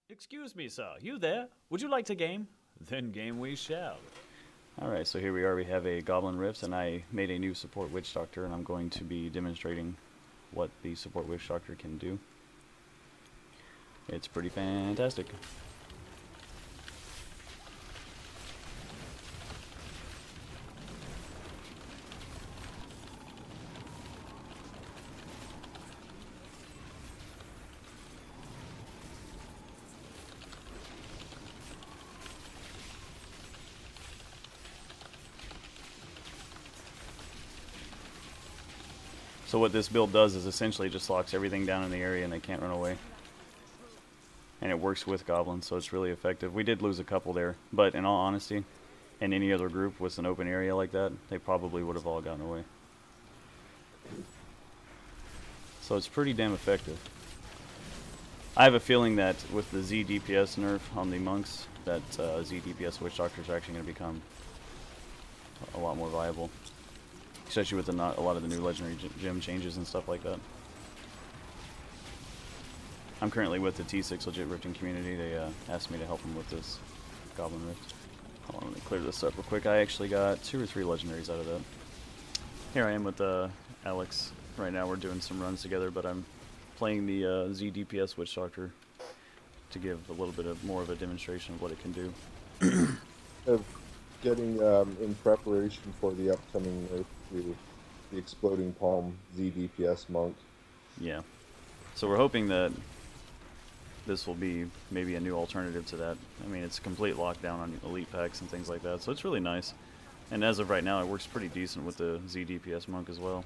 Excuse me, sir. You there? Would you like to game? Then game we shall. Alright, so here we are. We have a Goblin Rift, and I made a new support Witch Doctor, and I'm going to be demonstrating what the support Witch Doctor can do. It's pretty fantastic. So what this build does is essentially just locks everything down in the area and they can't run away. And it works with goblins, so it's really effective. We did lose a couple there, but in all honesty, in any other group with an open area like that, they probably would have all gotten away. So it's pretty damn effective. I have a feeling that with the ZDPS nerf on the monks, that ZDPS Witch Doctors are actually going to become a lot more viable. Especially with a lot of the new legendary gem changes and stuff like that. I'm currently with the T6 Legit Rifting community. They asked me to help them with this Goblin Rift. Hold on, let me clear this up real quick. I actually got 2 or 3 legendaries out of that. Here I am with Alex. Right now we're doing some runs together, but I'm playing the ZDPS Witch Doctor to give a little bit more of a demonstration of what it can do. Of getting in preparation for the upcoming nerf to the Exploding Palm ZDPS monk. Yeah. So we're hoping that this will be maybe a new alternative to that. I mean, it's a complete lockdown on elite packs and things like that, so it's really nice. And as of right now, it works pretty decent with the ZDPS monk as well.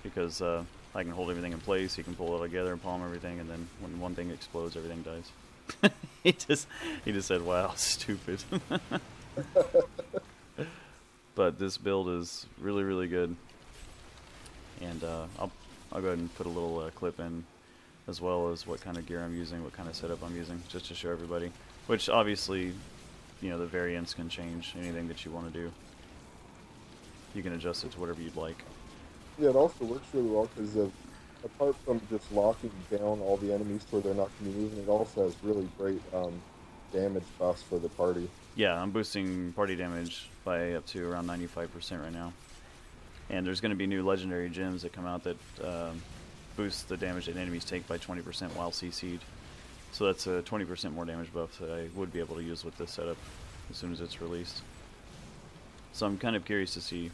Because I can hold everything in place, he can pull it together and palm everything, and then when one thing explodes, everything dies. he just said, "Wow, stupid." But this build is really, really good. And I'll go ahead and put a little clip in, as well as what kind of gear I'm using, what kind of setup I'm using, just to show everybody. Which obviously, you know, the variants can change anything that you want to do. You can adjust it to whatever you'd like. Yeah, it also works really well because apart from just locking down all the enemies to where they're not going to be moving, it also has really great damage buffs for the party. Yeah, I'm boosting party damage by up to around 95% right now. And there's going to be new legendary gems that come out that boost the damage that enemies take by 20% while CC'd. So that's a 20% more damage buff that I would be able to use with this setup as soon as it's released. So I'm kind of curious to see.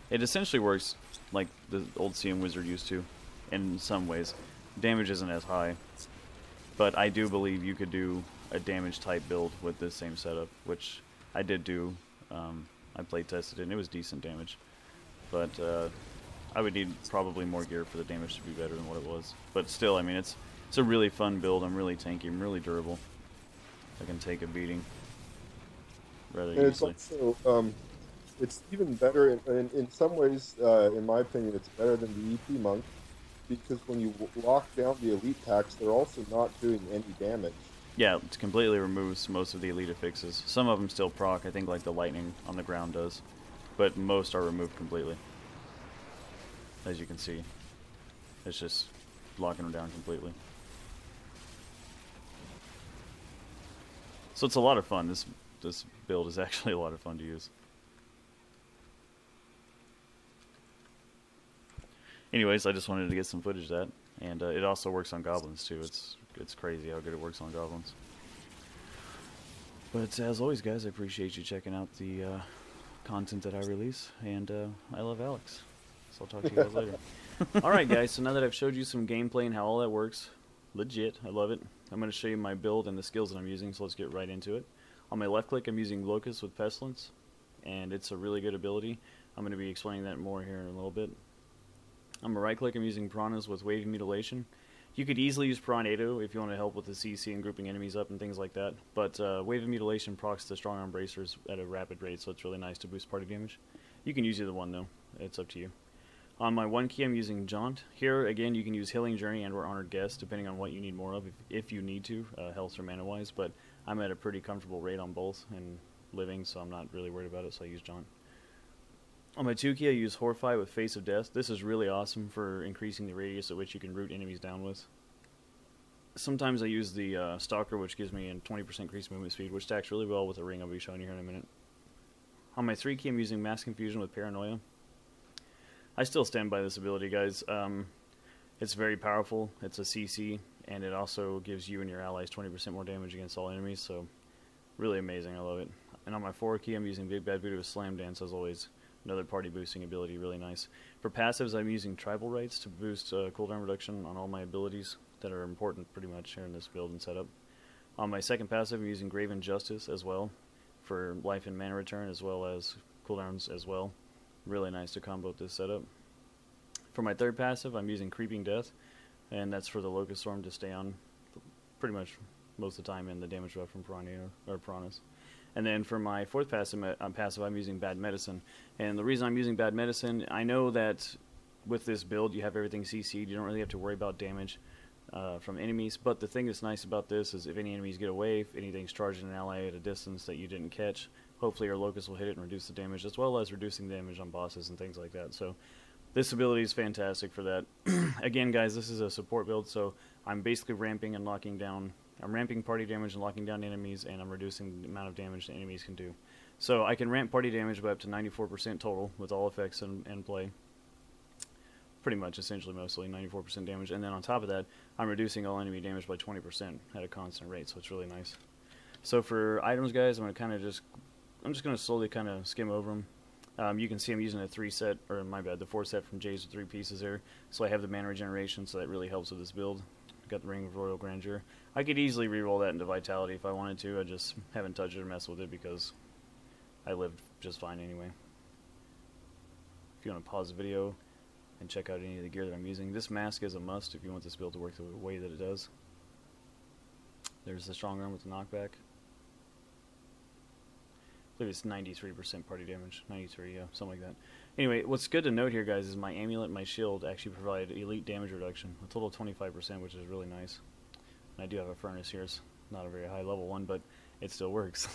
It essentially works like the old CM Wizard used to, in some ways. Damage isn't as high, but I do believe you could do a damage type build with this same setup, which I did do. I play tested it and it was decent damage. But I would need probably more gear for the damage to be better than what it was. But still, I mean, it's a really fun build. I'm really tanky. I'm really durable. I can take a beating rather easily. It's also it's even better in some ways. In my opinion, it's better than the EP monk because when you lock down the elite packs, they're also not doing any damage. Yeah, it completely removes most of the elite affixes. Some of them still proc. I think like the lightning on the ground does. But most are removed completely. As you can see. It's just locking them down completely. So it's a lot of fun. This build is actually a lot of fun to use. Anyways, I just wanted to get some footage of that. And it also works on goblins too. It's crazy how good it works on goblins. But as always, guys, I appreciate you checking out the content that I release, and I love Alex, so I'll talk to you guys later. Alright guys, so now that I've showed you some gameplay and how all that works, legit, I love it, I'm going to show you my build and the skills that I'm using, so let's get right into it. On my left click I'm using Locust with Pestilence, and it's a really good ability. I'm going to be explaining that more here in a little bit. On my right click I'm using Piranhas with Wave Mutilation. You could easily use Piranado if you want to help with the CC and grouping enemies up and things like that, but Wave of Mutilation procs the Strong Arm Bracers at a rapid rate, so it's really nice to boost party damage. You can use either one though, it's up to you. On my 1 key I'm using Jaunt. Here again you can use Healing Journey and or Honored Guest depending on what you need more of, if you need to, health or mana wise, but I'm at a pretty comfortable rate on both and living, so I'm not really worried about it, so I use Jaunt. On my 2 key I use Horrify with Face of Death. This is really awesome for increasing the radius at which you can root enemies down with. sometimes I use the Stalker, which gives me a 20% increased movement speed, which stacks really well with the ring I'll be showing you here in a minute. On my 3 key, I'm using Mass Confusion with Paranoia. I still stand by this ability, guys. It's very powerful. It's a CC, and it also gives you and your allies 20% more damage against all enemies, so really amazing. I love it. And on my 4 key, I'm using Big Bad Voodoo with Slam Dance, as always. Another party boosting ability, really nice. For passives, I'm using Tribal Rights to boost cooldown reduction on all my abilities that are important pretty much here in this build and setup. On my second passive, I'm using Graven Justice as well for life and mana return, as well as cooldowns as well. Really nice to combo this setup. For my third passive, I'm using Creeping Death, and that's for the Locust Storm to stay on pretty much most of the time in the damage buff from Piranhas. And then for my fourth passive, I'm using Bad Medicine. And the reason I'm using Bad Medicine, I know that with this build you have everything CC'd, you don't really have to worry about damage from enemies, but the thing that's nice about this is if any enemies get away, if anything's charging an ally at a distance that you didn't catch, hopefully your Locust will hit it and reduce the damage, as well as reducing damage on bosses and things like that. So this ability is fantastic for that. Again, guys, this is a support build, so I'm basically ramping and locking down. I'm ramping party damage and locking down enemies, and I'm reducing the amount of damage the enemies can do. So I can ramp party damage by up to 94% total with all effects in play. Pretty much, essentially, mostly 94% damage. And then on top of that, I'm reducing all enemy damage by 20% at a constant rate, so it's really nice. So for items, guys, I'm just going to slowly kind of skim over them. You can see I'm using the 4 set from Jay's with 3 pieces there. So I have the mana regeneration, so that really helps with this build. Got the Ring of Royal Grandeur. I could easily reroll that into Vitality if I wanted to. I just haven't touched it or messed with it because I lived just fine anyway. If you want to pause the video and check out any of the gear that I'm using. This mask is a must if you want this build to work the way that it does. There's the Strong Arm with the knockback. I believe it's 93% party damage. 93, yeah, something like that. Anyway, what's good to note here, guys, is my amulet and my shield actually provide elite damage reduction, a total of 25%, which is really nice. And I do have a furnace here. It's not a very high level one, but it still works.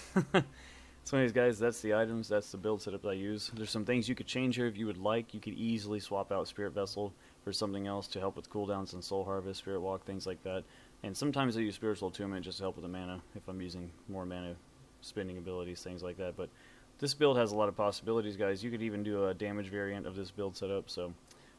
So anyways, guys, that's the items. That's the build setup that I use. There's some things you could change here if you would like. You could easily swap out Spirit Vessel for something else to help with cooldowns and Soul Harvest, Spirit Walk, things like that. And sometimes I use Spiritual Attunement just to help with the mana if I'm using more mana spending abilities, things like that. But this build has a lot of possibilities, guys. You could even do a damage variant of this build setup, so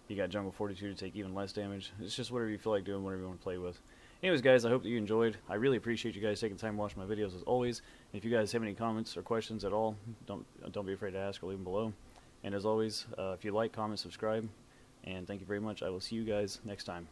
you got Jungle Fortitude to take even less damage. It's just whatever you feel like doing, whatever you want to play with. Anyways, guys, I hope that you enjoyed. I really appreciate you guys taking the time to watch my videos as always. And if you guys have any comments or questions at all, don't be afraid to ask or leave them below. And as always, if you like, comment, subscribe, and thank you very much. I will see you guys next time.